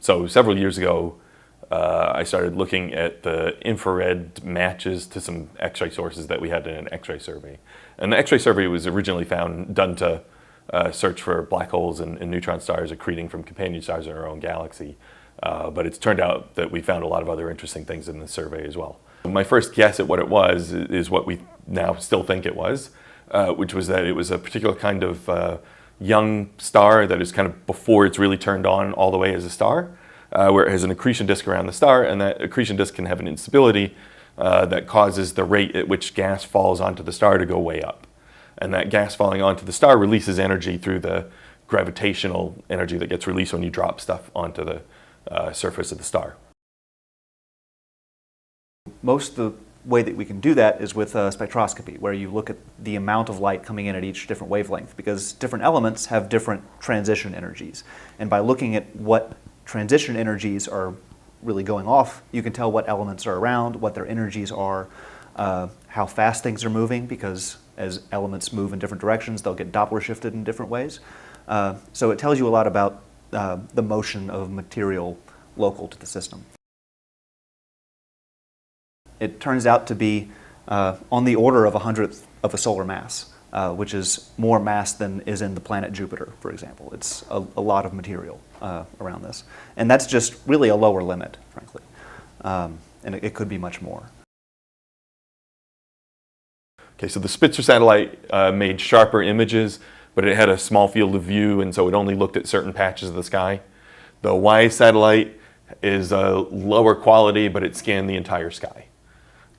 So several years ago, I started looking at the infrared matches to some X-ray sources that we had in an X-ray survey. And the X-ray survey was originally done to search for black holes and neutron stars accreting from companion stars in our own galaxy. But it's turned out that we found a lot of other interesting things in the survey as well. My first guess at what it was is what we now still think it was, which was that it was a particular kind of young star that is kind of before it's really turned on all the way as a star, where it has an accretion disk around the star, and that accretion disk can have an instability that causes the rate at which gas falls onto the star to go way up. And that gas falling onto the star releases energy through the gravitational energy that gets released when you drop stuff onto the surface of the star. Most of the way that we can do that is with spectroscopy, where you look at the amount of light coming in at each different wavelength, because different elements have different transition energies. And by looking at what transition energies are really going off, you can tell what elements are around, what their energies are, how fast things are moving, because as elements move in different directions, they'll get Doppler shifted in different ways. So it tells you a lot about the motion of material local to the system. It turns out to be on the order of 100th of a solar mass, which is more mass than is in the planet Jupiter, for example. It's a lot of material around this. And that's just really a lower limit, frankly. And it could be much more. Okay, so the Spitzer satellite made sharper images, but it had a small field of view, and so it only looked at certain patches of the sky. The WISE satellite is a lower quality, but it scanned the entire sky.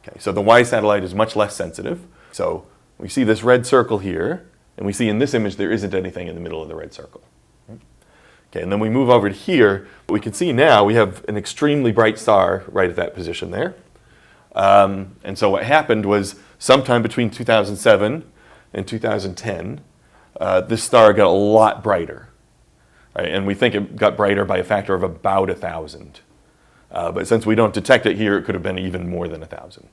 Okay, so the WISE satellite is much less sensitive. So we see this red circle here, and we see in this image there isn't anything in the middle of the red circle. Okay, and then we move over to here. We can see now we have an extremely bright star right at that position there. And so what happened was sometime between 2007 and 2010, this star got a lot brighter. Right? And we think it got brighter by a factor of about 1,000. But since we don't detect it here, it could have been even more than 1,000.